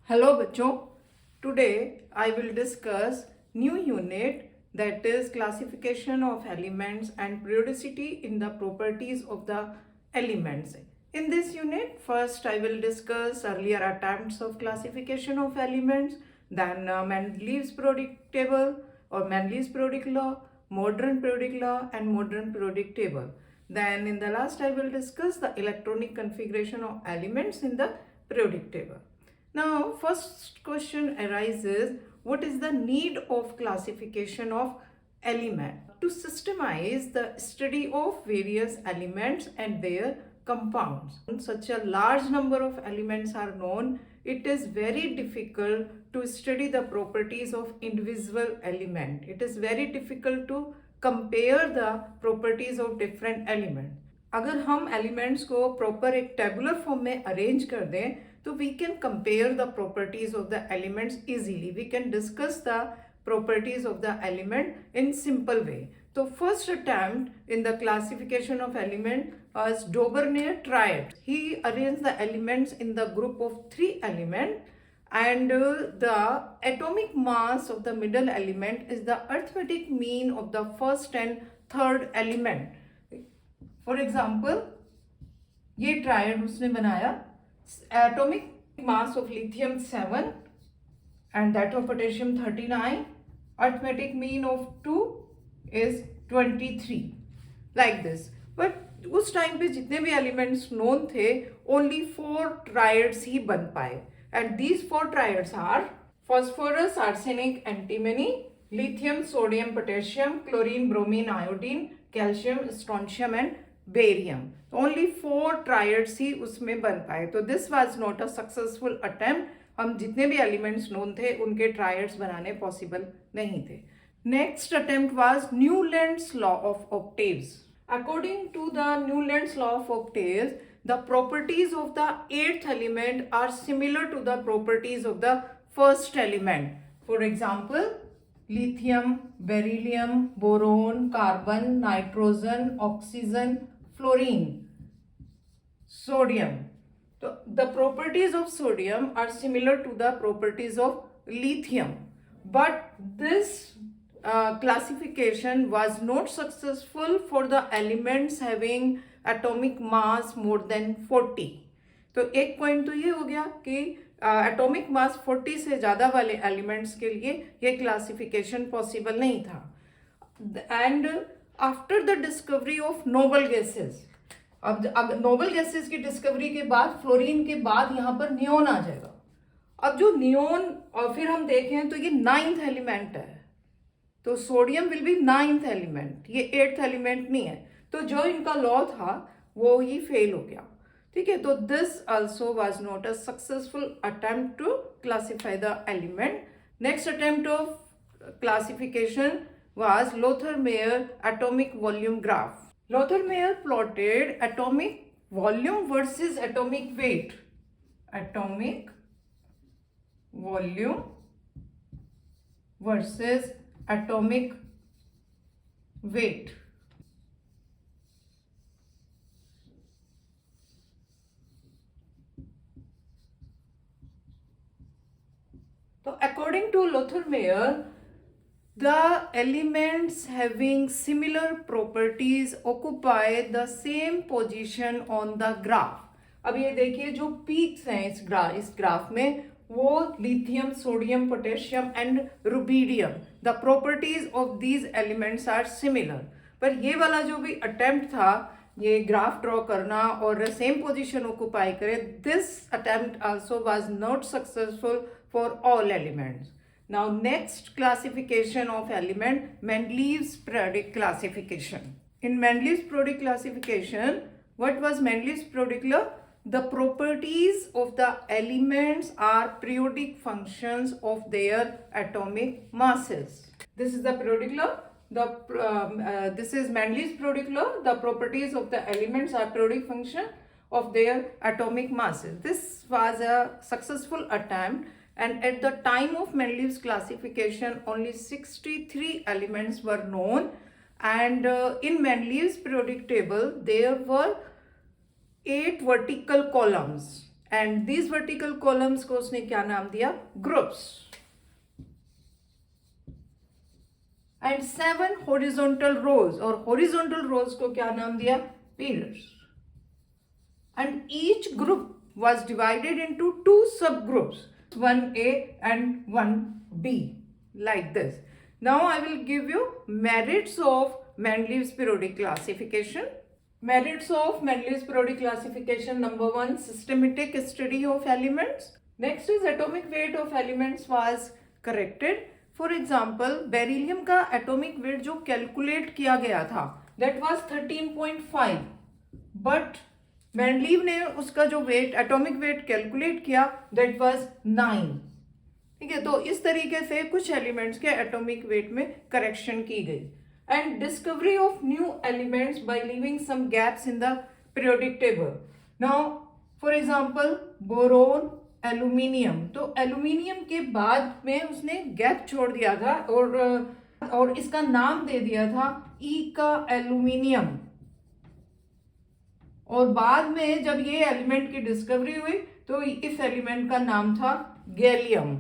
Hello बच्चों, today I will discuss new unit that is classification of elements and periodicity in the properties of the elements. In this unit, first I will discuss earlier attempts of classification of elements, then Mendeleev's periodic table or Mendeleev's periodic law, modern periodic law and modern periodic table. Then in the last I will discuss the electronic configuration of elements in the periodic table. Now, first question arises, what is the need of classification of element? To systemize the study of various elements and their compounds. Such a large number of elements are known, it is very difficult to study the properties of individual element. It is very difficult to compare the properties of different elements. अगर हम elements को proper एक tabular form में arrange कर दें तो we can compare the properties of the elements easily. We can discuss the properties of the element in simple way. So first attempt in the classification of element was Daubernier triad. He arranged the elements in the group of 3 elements and the atomic mass of the middle element is the arithmetic mean of the first and third element. For example, ये triad उसने बनाया, atomic mass of lithium 7 and that of potassium 39, arithmetic mean of 2 is 23, like this. But उस time पे जितने भी elements known थे only 4 triads ही बन पाए and these 4 triads are phosphorus, arsenic, antimony, lithium, sodium, potassium, chlorine, bromine, iodine, calcium, strontium and barium. Only 4 triads ही उसमें बन पाए. तो this was not a successful attempt. हम जितने भी एलिमेंट्स नोन थे उनके ट्रायड्स बनाने पॉसिबल नहीं थे. Next attempt was Newlands law of octaves. According to the Newlands law of octaves, the properties of the 8th element are similar to the properties of the first element. For example, lithium, beryllium, boron, carbon, nitrogen, oxygen, fluorine, sodium. So the properties of sodium are similar to the properties of lithium, but this classification was not successful for the elements having atomic mass more than 40. तो एक point तो ये हो गया कि atomic mass 40 से ज़्यादा वाले एलिमेंट्स के लिए ये क्लासिफिकेशन पॉसिबल नहीं था. And after the discovery of noble gases, अब नोबल गैसेस की डिस्कवरी के बाद फ्लोरीन के बाद यहाँ पर नियोन आ जाएगा. अब जो नियोन और फिर हम देखें तो ये 9th एलिमेंट है, तो sodium will be 9th element, ये 8th एलिमेंट नहीं है. तो जो इनका लॉ था वो ही फेल हो गया. ठीक है, तो this also was not a successful attempt to classify the element. Next attempt of classification was Lothar-Meyer atomic volume graph. Lothar-Meyer plotted atomic volume versus atomic weight. Atomic volume versus atomic weight. So according to Lothar-Meyer, the elements having similar properties occupy the same position on the graph. अब ये देखिए जो peaks हैं इस graph में वो lithium, sodium, potassium and rubidium. The properties of these elements are similar. पर ये वाला जो भी अटेम्प्ट था ये ग्राफ ड्रॉ करना और सेम पोजिशन ऑक्यूपाई करे, this attempt also was not successful for all elements. Now next classification of element, Mendeleev's periodic classification. In Mendeleev's periodic classification, what was Mendeleev's periodic law? The properties of the elements are periodic functions of their atomic masses. This is the periodic law. This is Mendeleev's periodic law. The properties of the elements are periodic function of their atomic masses. This was a successful attempt. And at the time of Mendeleev's classification, only 63 elements were known. And in Mendeleev's periodic table, there were 8 vertical columns and these vertical columns को उसने क्या नाम दिया? Groups. And 7 horizontal रोज, और horizontal रोज को क्या नाम दिया? Pillars. And each group was divided into 2 subgroups, 1A and 1B, like this. Now I will give you merits of Mendeleev's periodic classification. Merits of Mendeleev's periodic classification: number 1, systematic study of elements. Next is atomic weight of elements was corrected. For example, beryllium का atomic weight जो calculate किया गया था, that was 13.5, but Mendeleev ने उसका जो wait, atomic weight calculate किया, that was 9. ठीक है, तो इस तरीके से कुछ एलिमेंट्स के एटॉमिक वेट में करेक्शन की गई. And discovery of new elements by leaving some gaps in the periodic table. Now for example boron, aluminium. तो एल्यूमिनियम के बाद में उसने गैप छोड़ दिया था और इसका नाम दे दिया था ई का एल्यूमिनियम. और बाद में जब ये एलिमेंट की डिस्कवरी हुई तो इस एलिमेंट का नाम था गैलियम.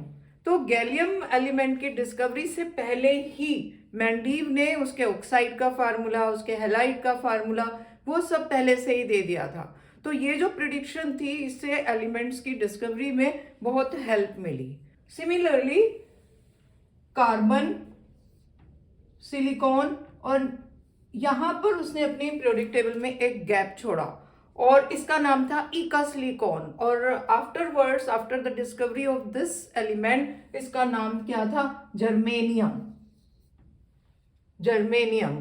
तो गैलियम एलिमेंट की डिस्कवरी से पहले ही मेंडलीव ने उसके ऑक्साइड का फार्मूला, उसके हैलाइड का फार्मूला, वो सब पहले से ही दे दिया था. तो ये जो प्रिडिक्शन थी, इससे एलिमेंट्स की डिस्कवरी में बहुत हेल्प मिली. सिमिलरली कार्बन, सिलिकॉन, और यहां पर उसने अपनी पीरियोडिक टेबल में एक गैप छोड़ा और इसका नाम था इका सिलिकॉन. और afterwards, after the discovery of this element, इसका नाम क्या था? Germanium. Germanium.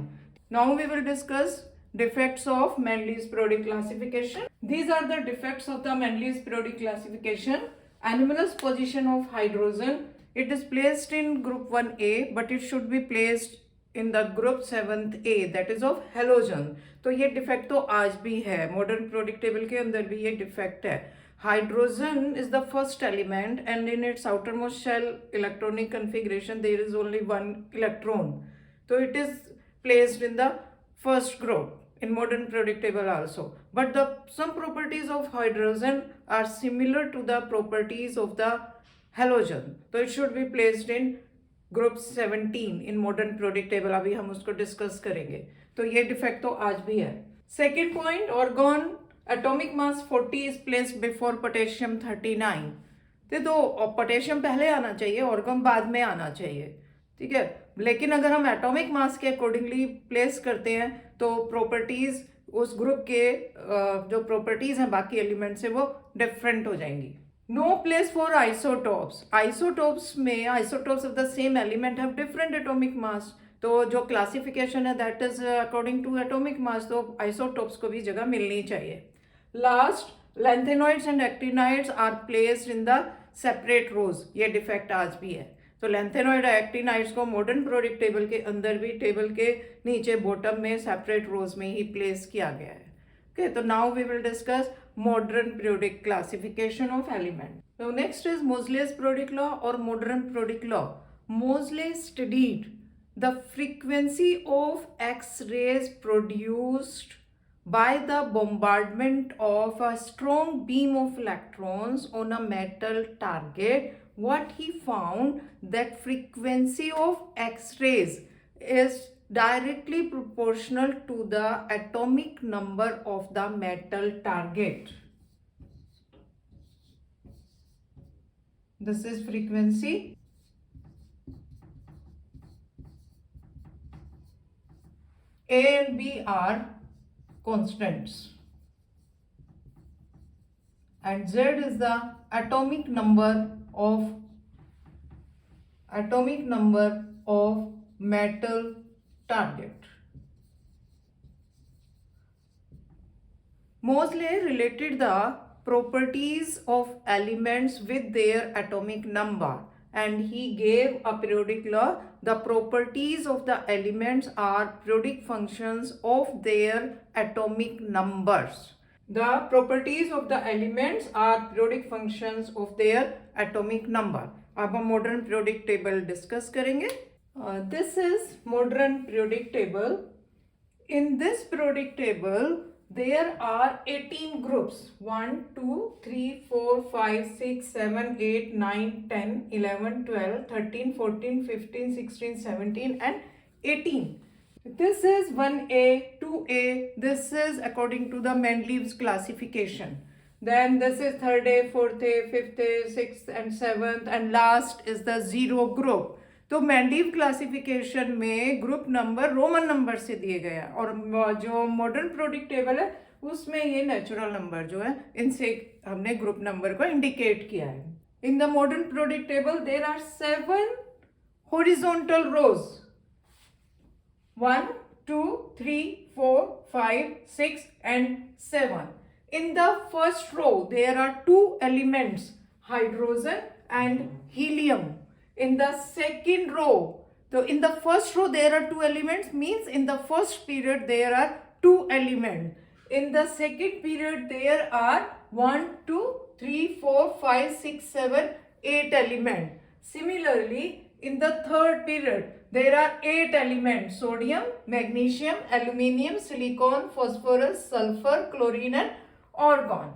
Now we will discuss defects of Mendeleev's periodic classification. These are the defects of the Mendeleev's periodic classification. Anomalous position of hydrogen. It is placed in group 1A, but it should be placed in the group 7th A, that is of halogen. तो ये defect तो आज भी है, modern periodic table के अंदर भी ये डिफेक्ट है. Hydrogen is the first element and in its outermost shell electronic configuration there is only 1 electron. तो it is placed in the first group in modern periodic table also, but some properties of hydrogen are similar to the properties of the halogen, so it should be placed in group 17 in modern periodic table. अभी हम उसको discuss करेंगे. तो ये defect तो आज भी है. Second point, organ atomic mass 40 is placed before potassium 39. तो पोटेशियम पहले आना चाहिए, ऑर्गन बाद में आना चाहिए. ठीक है, लेकिन अगर हम एटॉमिक मास के अकॉर्डिंगली प्लेस करते हैं तो प्रॉपर्टीज उस ग्रुप के जो प्रॉपर्टीज हैं बाकी एलिमेंट से वो डिफरेंट हो जाएंगी. No place for isotopes. Isotopes में isotopes of the same element have different atomic mass. तो जो क्लासिफिकेशन है that is according to atomic mass, तो आइसोटोप्स को भी जगह मिलनी चाहिए. Last, lanthanoids and actinides are placed in the separate rows. ये डिफेक्ट आज भी है. तो लैंथेनॉइड एक्टिनाइड्स को मॉडर्न पीरियोडिक टेबल के अंदर भी टेबल के नीचे बॉटम में सेपरेट रोज में ही प्लेस किया गया है. ओके, तो now we will discuss modern periodic classification of element. तो next is Moseley's periodic law और modern periodic law. Moseley studied the frequency of X rays produced by the bombardment of a strong beam of electrons on a metal target. What he found that frequency of X-rays is directly proportional to the atomic number of the metal target. This is frequency. A and B are constants and Z is the atomic number of metal target. Moseley related the properties of elements with their atomic number and he gave a periodic law. The properties of the elements are periodic functions of their atomic numbers. The properties of the elements are periodic functions of their atomic number. अब हम modern periodic table discuss करेंगे. This is modern periodic table. In this periodic table, there are 18 groups. 1 2 3 4 5 6 7 8 9 10 11 12 13 14 15 16 17 and 18. This is 1A, 2A. This is according to the Mendeleev's classification. Then this is 3rd A, 4th A, 5th A, 6th and 7th, and last is the 0 group. तो Mendeleev classification में group number Roman number से दिए गए हैं, और जो modern periodic table है उसमें ये नेचुरल नंबर जो है इनसे हमने ग्रुप नंबर को इंडिकेट किया है. In the modern periodic table there are 7 horizontal rows. 1 2 3 4 5 6 and 7. In the first row there are 2 elements, hydrogen and helium. In the second row, so in the first row there are 2 elements, means in the first period there are 2 elements. In the second period there are 1 2 3 4 5 6 7 8 elements. Similarly, in the third period there are 8 elements: sodium, magnesium, aluminium, silicon, phosphorus, sulfur, chlorine and argon.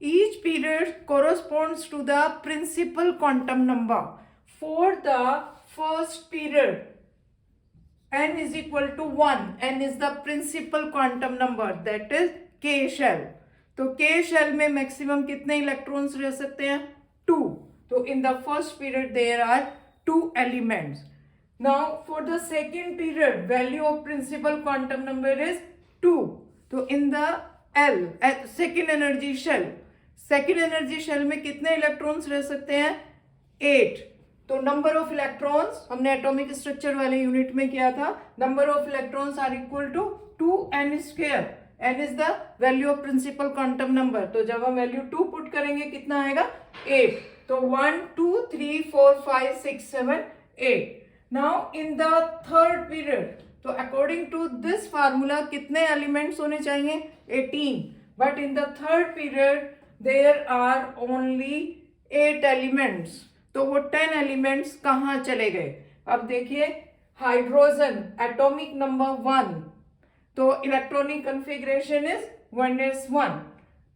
Each period corresponds to the principal quantum number. For the first period, n is equal to 1. n is the principal quantum number, that is k shell. तो k shell में maximum कितने electrons रह सकते हैं? 2. तो in the first period there are 2 elements. Now for the second period, value of principal quantum number is 2. तो in the L, second energy shell में कितने electrons रह सकते हैं? 8. तो नंबर ऑफ इलेक्ट्रॉन्स हमने एटॉमिक स्ट्रक्चर वाले यूनिट में किया था. Number of electrons are equal to 2n square. n is the value of principal quantum number. तो जब हम वैल्यू 2 पुट करेंगे कितना आएगा? 8. तो 1 2 3 4 5 6 7 8. Now in the third period, तो अकॉर्डिंग टू दिस फार्मूला कितने एलिमेंट्स होने चाहिए? 18. But in the third period there are only 8 elements. तो वो 10 एलिमेंट्स कहाँ चले गए? अब देखिए, हाइड्रोजन एटॉमिक नंबर 1, तो इलेक्ट्रॉनिक कॉन्फ़िगरेशन इज 1s1.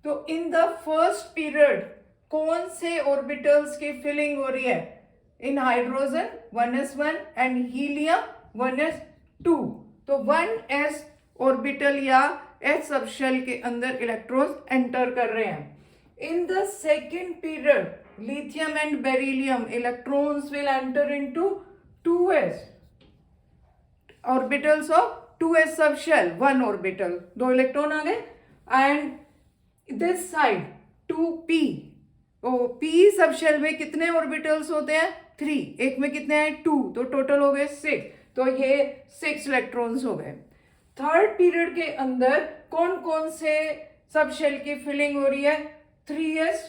तो इन द फर्स्ट पीरियड कौन से ऑर्बिटल्स की फिलिंग हो रही है? In hydrogen 1s1 and helium 1s2. तो 1s ऑर्बिटल या s सबशेल के अंदर इलेक्ट्रॉन्स एंटर कर रहे हैं. In the second period, lithium and beryllium electrons will enter into 2s orbitals of 2s subshell, 1 orbital, 2 electron आ गए. एंड दिस साइड 2p, तो p subshell में कितने ऑर्बिटल्स होते हैं? 3. एक में कितने हैं? 2. तो टोटल हो गए 6. तो ये 6 इलेक्ट्रॉन्स हो गए. थर्ड पीरियड के अंदर कौन कौन से सबशेल की फिलिंग हो रही है? 3s,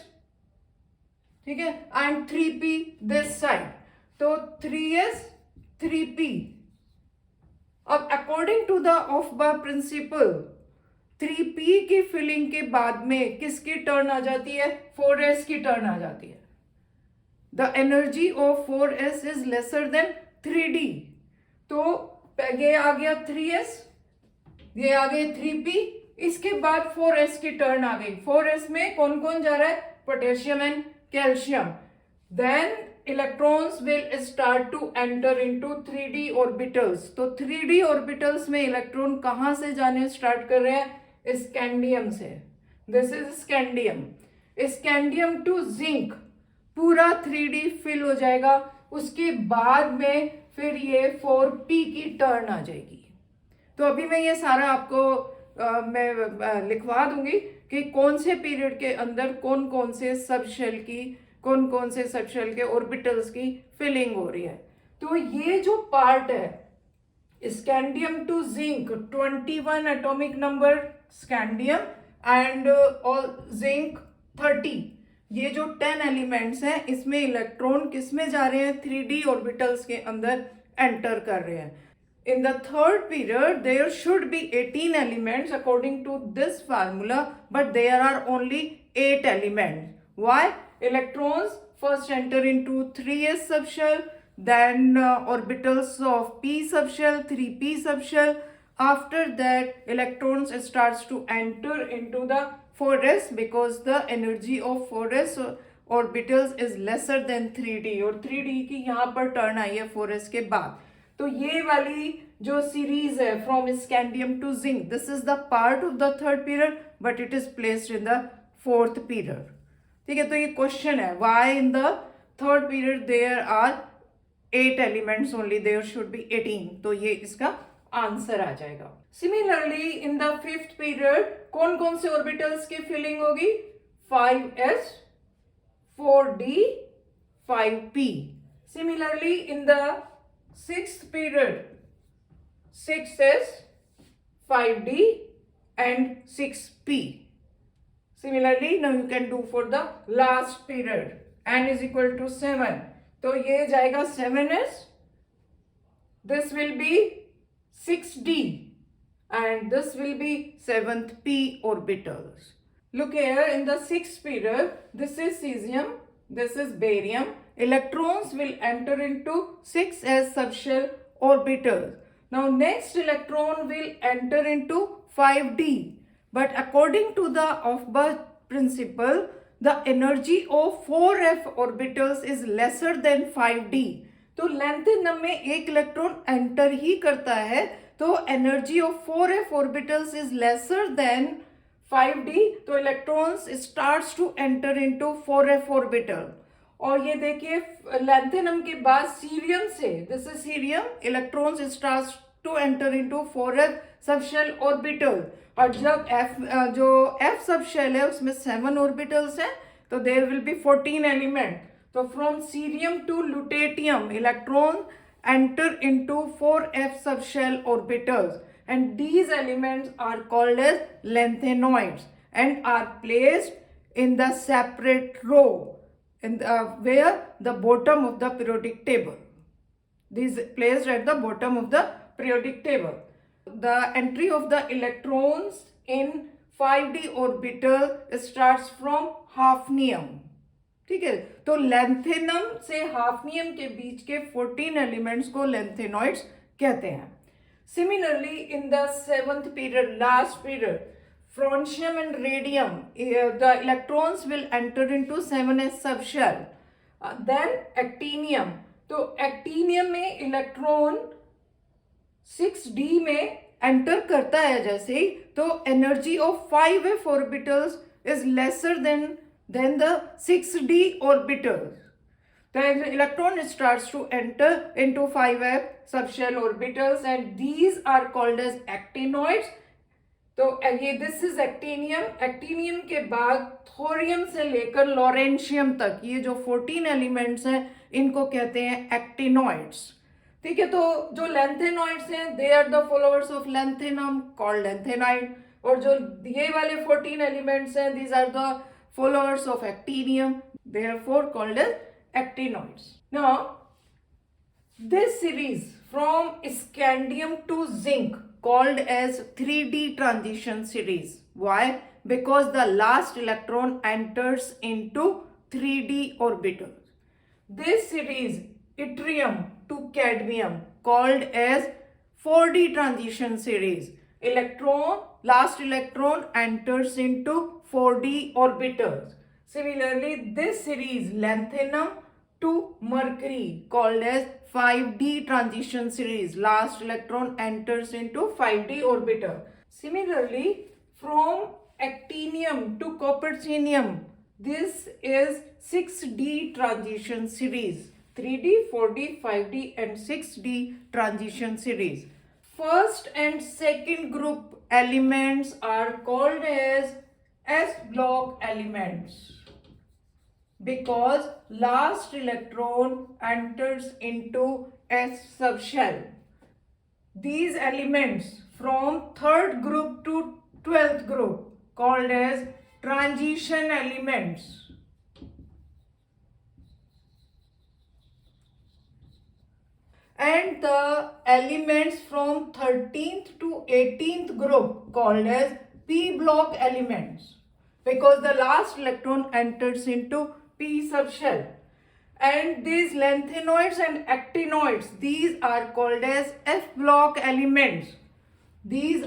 ठीक है, एंड 3p दिस साइड. तो 3s 3p. अब according to the Aufbau principle 3p की फिलिंग के बाद में किसकी टर्न आ जाती है? 4s की टर्न आ जाती है. The energy of 4s is lesser than 3d. तो ये आ गया 3s, ये आ गए 3p. इसके बाद 4s की टर्न आ गई. 4s में कौन कौन जा रहा है? Potassium and calcium. Then electrons will start to enter into 3d orbitals. तो 3d ऑर्बिटल्स में इलेक्ट्रॉन कहां से जाने स्टार्ट कर रहे हैं? स्कैंडियम से. This is scandium. Scandium to zinc पूरा 3d फिल हो जाएगा. उसके बाद में फिर ये 4p की टर्न आ जाएगी. तो अभी मैं ये सारा आपको मैं लिखवा दूंगी कि कौन से पीरियड के अंदर कौन कौन से सबशेल के ऑर्बिटल्स की फिलिंग हो रही है. तो ये जो पार्ट है scandium to zinc, 21 atomic number scandium and zinc 30. ये जो 10 एलिमेंट्स हैं इसमें इलेक्ट्रॉन किसमें जा रहे हैं? 3d ऑर्बिटल्स के अंदर एंटर कर रहे हैं. In the third period, there should be 18 elements according to this formula, but there are only 8 elements. Why? Electrons first enter into 3s subshell, then orbitals of p subshell, 3p subshell. After that, electrons starts to enter into the 4s because the energy of 4s orbitals is lesser than 3d और 3d की यहाँ पर turn I है 4s के बाद. तो ये वाली जो सीरीज है from scandium to zinc, this is the part of the third period but it is placed in the fourth period. ठीक है, तो ये क्वेश्चन है why in the third period there are 8 elements only, there should be 18. तो ये इसका answer आ जाएगा. Similarly in the fifth period कौन कौन से ऑर्बिटल्स की फिलिंग होगी? 5s, 4d, 5p. Similarly in the sixth period 6s, 5d and 6p. Similarly now you can do for the last period n is equal to 7. तो ये जाएगा 7s, this will be 6d and this will be 7th p orbitals. Look here in the sixth period, this is cesium, this is barium. Electrons will enter into 6s subshell orbitals. Now next electron will enter into 5d. But according to the Aufbau principle, the energy of 4f orbitals is lesser than 5d. तो lanthanum में एक electron enter ही करता है, तो energy of 4f orbitals is lesser than 5d. तो electrons starts to enter into 4f orbital. और ये देखिए लैंथेनम के बाद सीरियम से, this is cerium, electrons starts to enter into 4f subshell orbital. और जब जो f सबशेल है उसमें 7 ऑर्बिटल्स हैं, तो देयर विल बी 14 एलिमेंट. तो from cerium to lutetium electron enter into 4f subshell orbitals and these elements are called as lanthanoids and are placed in the separate row in the, where the bottom of the periodic table. These placed at the bottom of the periodic table. The entry of the electrons in 5d orbital starts from hafnium. ठीक है, तो lanthanum से hafnium के बीच के 14 elements को lanthanoids कहते हैं. Similarly, in the seventh period, last period, francium and radium, the electrons will enter into 7s subshell. Then actinium. तो actinium में इलेक्ट्रॉन 6d में एंटर करता है जैसे ही, तो energy of 5f orbitals is lesser than the 6d orbitals. The electron starts to enter into 5f subshell orbitals and these are called as actinoids. तो ये this is actinium. Actinium के बाद thorium से लेकर लॉरेंशियम तक ये जो 14 elements हैं इनको कहते हैं actinoids. ठीक है, तो जो लैंथेनॉइड्स हैं they are the followers of lanthanum called lanthanide. और जो ये वाले 14 एलिमेंट्स हैं these are the followers of actinium, therefore called as actinoids. Now this series from scandium to zinc called as 3d transition series. Why? Because the last electron enters into 3d orbitals. This series yttrium to cadmium called as 4d transition series. Last electron enters into 4d orbitals. Similarly, this series lanthanum to mercury called as 5d transition series. Last electron enters into 5d orbital. Similarly, from actinium to copernicium, this is 6d transition series. 3d, 4d, 5d and 6d transition series. First and second group elements are called as s block elements because last electron enters into s subshell. These elements from third group to 12th group called as transition elements. And the elements from 13th to 18th group called as p block elements because the last electron enters into p subshell. And these lanthanoids and actinoids, these are called as f block elements These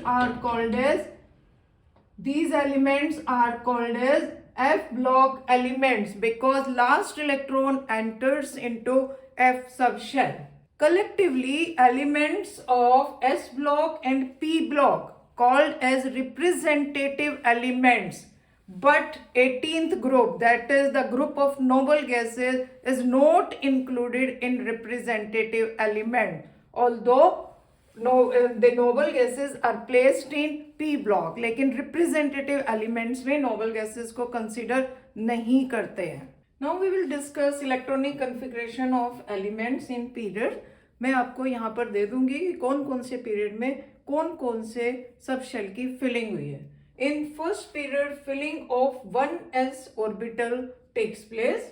elements are called as F block elements because last electron enters into F subshell. Collectively, elements of S block and P block called as representative elements. But 18th group, that is the group of noble gases, is not included in representative element. Although the noble gases are placed in P block, लेकिन representative elements में noble gases को consider नहीं करते हैं. Now we will discuss electronic configuration of elements in period. मैं आपको यहाँ पर दे दूंगी कि कौन कौन से पीरियड में कौन कौन से सब शेल की फिलिंग हुई है. In first period, filling of 1s orbital takes place.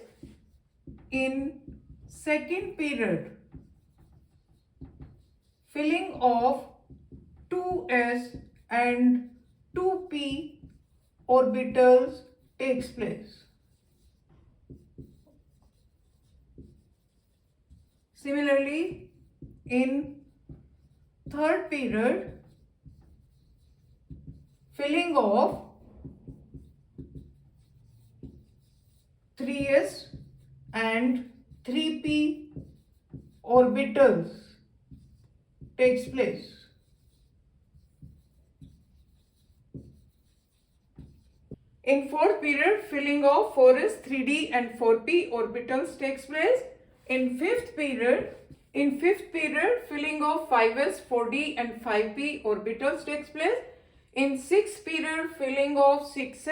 In second period, filling of 2s and 2p orbitals takes place. Similarly, in third period, filling of 3s and 3p orbitals takes place. In fourth period, filling of 4s, 3d and 4p orbitals takes place. In fifth period, filling of 5s, 4d and 5p orbitals takes place. In sixth period, filling of 6s,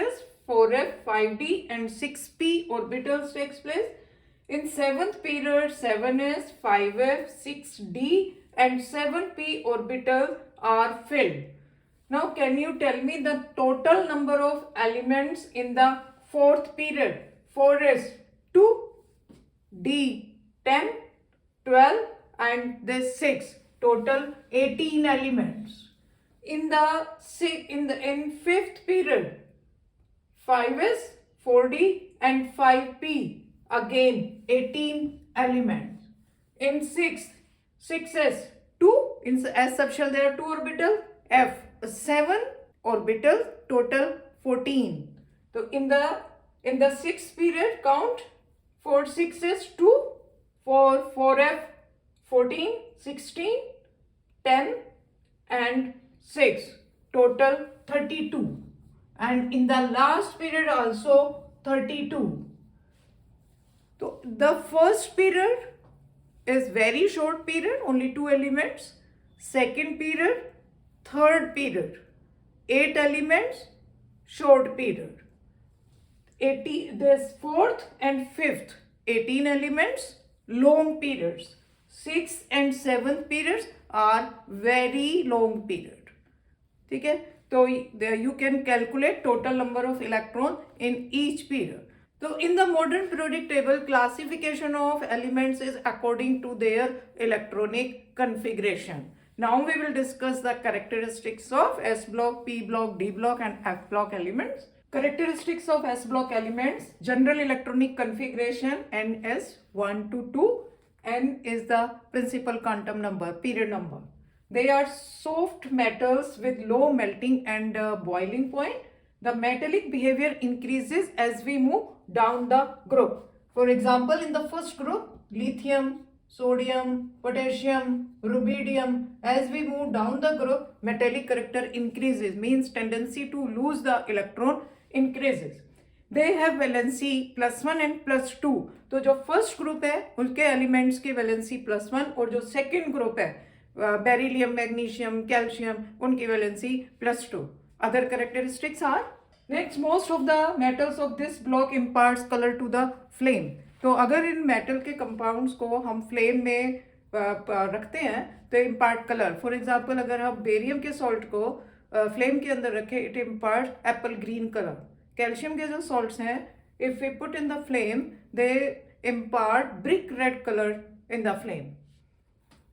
4f, 5d and 6p orbitals takes place. In seventh period, 7s, 5f, 6d and 7p orbitals are filled. Now can you tell me the total number of elements in the fourth period? 4s 2, d 10, 12 and this 6. Total 18 elements. In fifth period, 5s, 4d and 5p, again 18 elements. In sixth, 6s, 2, in S subshell there are 2 orbitals, F 7 orbitals, total 14. So in the sixth period count, for 6s 2, for 4f 14, 16, 10 and 6, total 32. And in the last period also 32. So the first period is very short period, only 2 elements. Second period, third period, 8 elements, short period. This fourth and fifth, 18 elements, long periods. Sixth and seventh periods are very long period. ठीक है, तो you can calculate total number of electrons in each period. So in the modern periodic table, classification of elements is according to their electronic configuration. Now we will discuss the characteristics of S block, P block, D block and F block elements. Characteristics of S block elements: general electronic configuration NS 1 to 2. N is the principal quantum number, period number. They are soft metals with low melting and boiling point. The metallic behavior increases as we move down the group. For example, in the first group, lithium, sodium, potassium, rubidium, as we move down the group, metallic character increases, means tendency to lose the electron increases. They have valency +1 and +2. तो जो first group है उसके elements की valency +1 और जो second group है beryllium, magnesium, calcium, उनकी valency +2. Other characteristics are: next, most of the metals of this block imparts color to the flame. तो अगर इन मेटल के कंपाउंड्स को हम फ्लेम में रखते हैं तो इम्पार्ट कलर. फॉर एग्जांपल, अगर हम बेरियम के सॉल्ट को फ्लेम के अंदर रखें, it impart apple green colour. Calcium के जो सॉल्ट्स हैं, if we put in the flame, they impart brick red colour in the flame.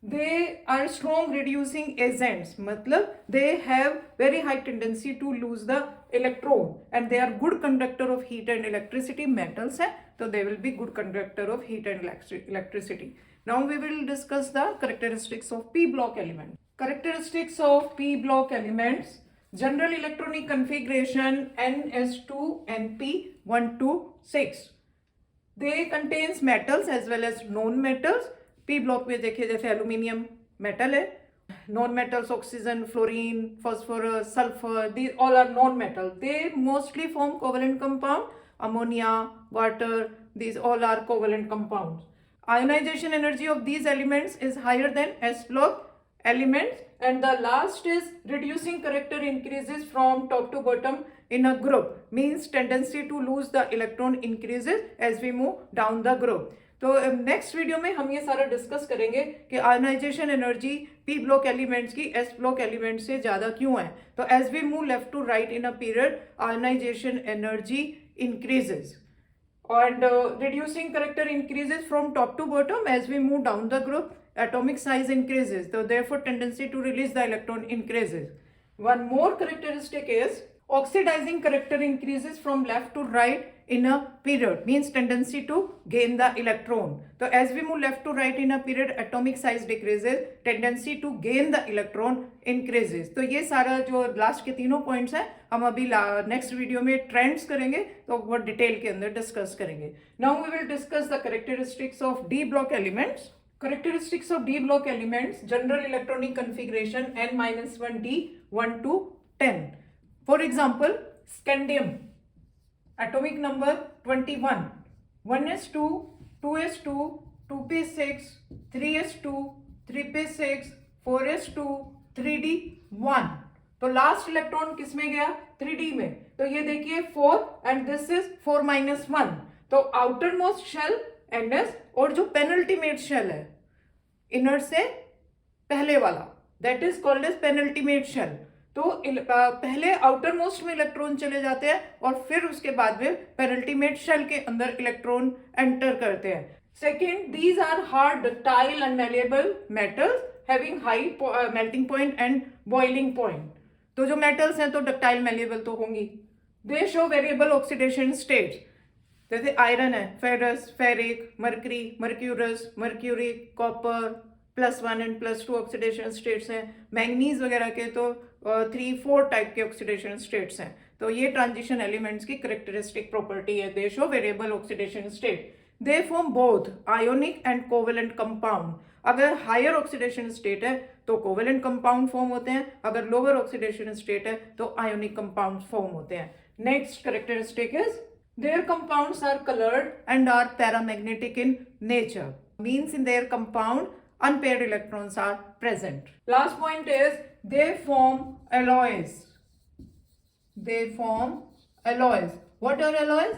They are strong reducing agents, मतलब they have very high tendency to lose the electron and they are good conductor of heat and electricity. Metals है तो they will be good conductor of heat and electricity. Now we will discuss the characteristics of P block element. Characteristics of p block elements. General electronic configuration ns2np126. They contains metals as well as non-metals. p block में देखिए जैसे aluminium metal है, non-metals oxygen, fluorine, phosphorus, sulfur, these all are non-metal. They mostly form covalent compound. Ammonia, water, these all are covalent compounds. Ionization energy of these elements is higher than s block elements, and the last is reducing character increases from top to bottom in a group, means tendency to lose the electron increases as we move down the group. तो next video में हम ये सारा discuss करेंगे कि ionisation energy p block elements की s block element से ज्यादा क्यों है. तो as we move left to right in a period ionisation energy increases and reducing character increases from top to bottom as we move down the group. Atomic size increases, so therefore tendency to release the electron increases. One more characteristic is oxidizing character increases from left to right in a period, means tendency to gain the electron. So as we move left to right in a period, atomic size decreases, tendency to gain the electron increases. तो ये सारा जो last के तीनों points हैं हम अभी next video में ट्रेंड्स करेंगे, तो वो डिटेल के अंदर डिस्कस करेंगे. Now we will discuss the characteristics of d block elements. Characteristics of d block elements. General electronic configuration n-1d 1 to 10. For example, scandium, atomic number 21, 1s2, 2s2, 2p6, 3s2, 3p6, 4s2, 3d1. तो last electron किस में गया? 3d में. तो ये देखिए 4 and this is 4-1. तो outer most shell ns और जो पेनल्टीमेट शेल है इनर से पहले वाला, that is called as penultimate shell. तो पहले आउटर मोस्ट में इलेक्ट्रॉन चले जाते हैं और फिर उसके बाद में पेनल्टीमेट शेल के अंदर इलेक्ट्रॉन एंटर करते हैं. Second, these are hard ductile and malleable metals having high melting point and boiling point. तो जो मेटल्स हैं तो डक्टाइल मैलेबल तो होंगी. They show variable oxidation states, जैसे आयरन है ferrous, ferric, mercury, mercurous, mercuric, copper, +1 and +2 oxidation states हैं. Manganese वगैरह के तो 3-4 टाइप के ऑक्सीडेशन स्टेट्स हैं. तो ये ट्रांजिशन एलिमेंट्स की करेक्टरिस्टिक प्रॉपर्टी है. दे show variable oxidation state. They form both ionic and covalent compound. अगर हायर ऑक्सीडेशन स्टेट है तो कोवेलेंट कंपाउंड फॉर्म होते हैं, अगर लोअर ऑक्सीडेशन स्टेट है तो आयोनिक कंपाउंड फॉर्म होते हैं. Next characteristic is their compounds are colored and are paramagnetic in nature, means in their compound unpaired electrons are present. Last point is they form alloys. They form alloys. What are alloys?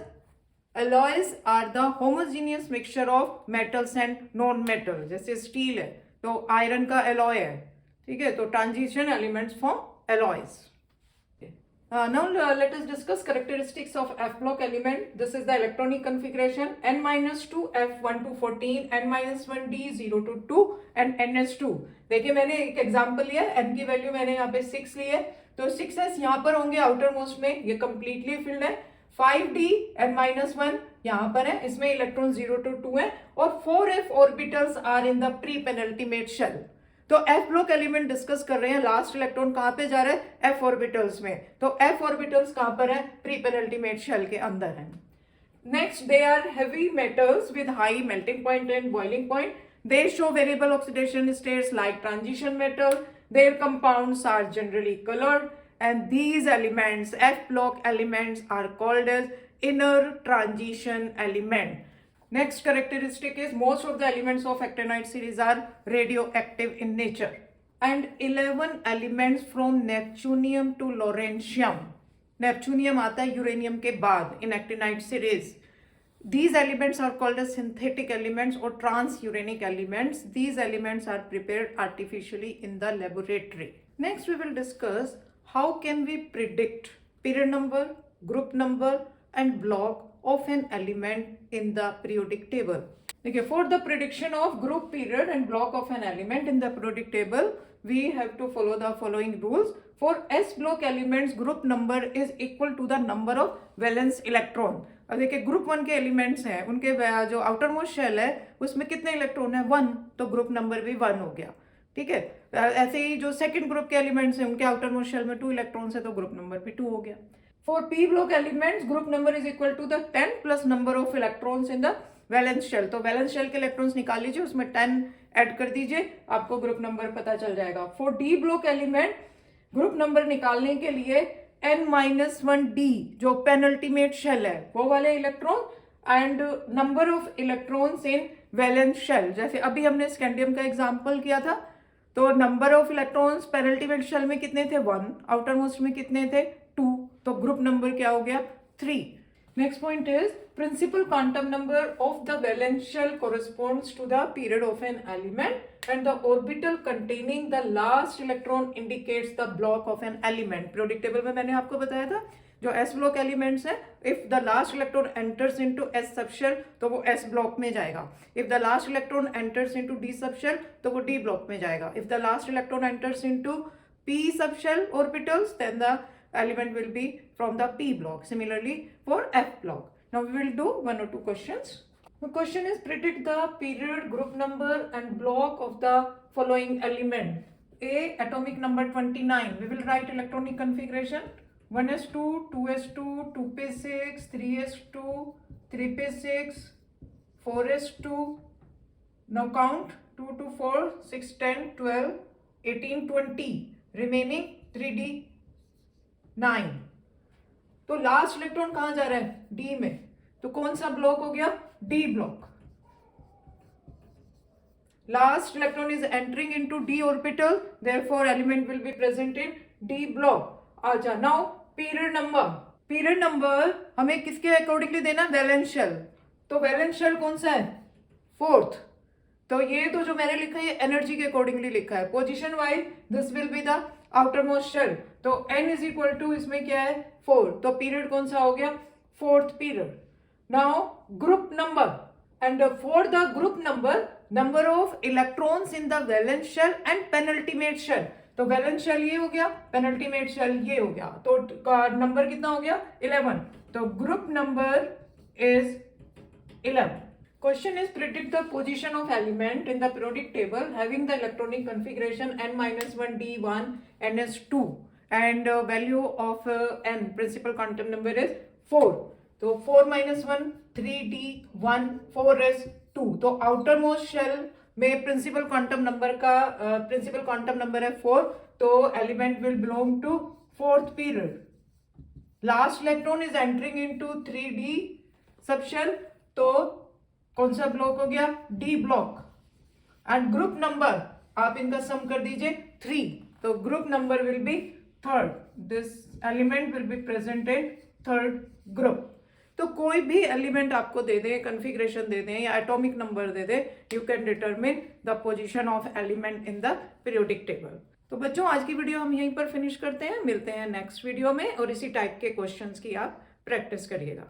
Alloys are the homogeneous mixture of metals and non-metals. जैसे steel है तो iron का alloy है, ठीक है. तो transition elements form alloys. Now let us discuss characteristics of f block element. This is the electronic configuration n-2 f1 to 14, n-1d 0 to 2 and ns2. देखिए मैंने एक एग्जांपल लिया, n की वैल्यू मैंने यहाँ पे 6 ली है, तो 6s यहाँ पर होंगे आउटर मोस्ट में, ये कंप्लीटली फिल्ड है. 5d n-1 यहाँ पर है, इसमें इलेक्ट्रॉन 0 to 2 है, और 4f orbitals are in the pre penultimate shell. तो एफ ब्लॉक एलिमेंट डिस्कस कर रहे हैं, लास्ट इलेक्ट्रॉन कहां पे जा रहा है? एफ ऑर्बिटल्स में. तो एफ ऑर्बिटल्स कहां पर है? प्री पेनल्टीमेट शेल के अंदर है. Next, they are heavy metals with high melting point and boiling point. They show variable oxidation states like transition metal. Their compounds are generally coloured and these elements, f block elements, are called as inner transition element. Next characteristic is most of the elements of actinide series are radioactive in nature, and 11 elements from Neptunium to Lawrencium. Neptunium आता है uranium के बाद in actinide series. These elements are called as synthetic elements or transuranic elements. These elements are prepared artificially in the laboratory. Next we will discuss how can we predict period number, group number and block of an element in the periodic table. Okay, for the prediction of group, period and block of an element in the periodic table, we have to follow the following rules. For s block elements, group number is equal to the number of valence electron. अब देखिए group 1 के elements हैं, उनके जो outer most shell है उसमें कितने electron है? 1, तो ग्रुप नंबर भी 1 हो गया. ठीक है। ऐसे ही जो सेकंड ग्रुप के एलिमेंट्स हैं उनके आउटर मोस्ट शेल में 2 इलेक्ट्रॉन्स है तो ग्रुप नंबर भी 2 हो गया। For p block elements group number is equal to the 10 plus number of electrons in the valence shell. तो वैलेंस शेल के इलेक्ट्रॉन्स निकाल लीजिए, उसमें 10 ऐड कर दीजिए, आपको ग्रुप नंबर पता चल जाएगा। For D block element group number निकालने के लिए n-1d जो पेनल्टीमेट शेल है वो वाले electron and number of electrons in valence shell. जैसे अभी हमने स्कैंडियम का एग्जांपल किया था, तो number of electrons penultimate shell में कितने थे 1, आउटर मोस्ट में कितने थे 2, तो ग्रुप नंबर क्या हो गया 3। Next point is principal quantum number of the valence shell corresponds to the period of an element and the orbital containing the last electron indicates the block of an element। periodic table में मैंने आपको बताया था जो s block elements है, if the last electron enters into s subshell तो वो s block में जाएगा, if the last electron enters into d subshell तो वो d ब्लॉक में जाएगा, if the last electron enters into p subshell orbitals then the element will be from the p block। similarly for f block। now we will do 1 or 2 questions। the question is predict the period, group number and block of the following element। a atomic number 29, we will write electronic configuration 1s2 2s2 2p6 3s2 3p6 4s2। now count 2 to 4 6 10 12 18 20 remaining 3d 9। तो last electron कहां जा रहा है D में, तो कौन सा block हो गया D block. Last electron is entering into d orbital therefore element will be present in d block. आजा now period number. Period number हमें किसके अकॉर्डिंगली देना वैलेंस शेल, तो वैलेंस शेल कौन सा है 4th। तो ये तो जो मैंने लिखा है ये एनर्जी के अकॉर्डिंगली लिखा है। Position wise this will be the outer most shell, तो n इज इक्वल टू इसमें क्या है 4, तो पीरियड कौन सा हो गया 4th period. Now group number and for the group number number of electrons in the valence shell and penultimate shell. तो वैलेंस शेल ये हो गया, पेनल्टीमेट शेल ये हो गया, तो नंबर कितना हो गया 11, तो group number is 11। Question is predict the position of element in the periodic table having the electronic configuration n-1 d1 ns2 and value of n principal quantum number is 4। तो 4 - 1 3d1 4s2। तो outer most shell में principal quantum number का principal quantum number है 4, तो element will belong to 4th period. Last electron is entering into 3d subshell, तो कौन सा block हो गया D block. And group number आप इनका सम कर दीजिए 3, तो group number will be 3rd। This element will be present in 3rd group. तो कोई भी एलिमेंट आपको दे दे, कन्फिग्रेशन दे दें या atomic number they they, you can determine the position of element in the periodic table. तो बच्चों आज की वीडियो हम यहीं पर फिनिश करते हैं, मिलते हैं नेक्स्ट वीडियो में और इसी टाइप के क्वेश्चंस की आप प्रैक्टिस करिएगा।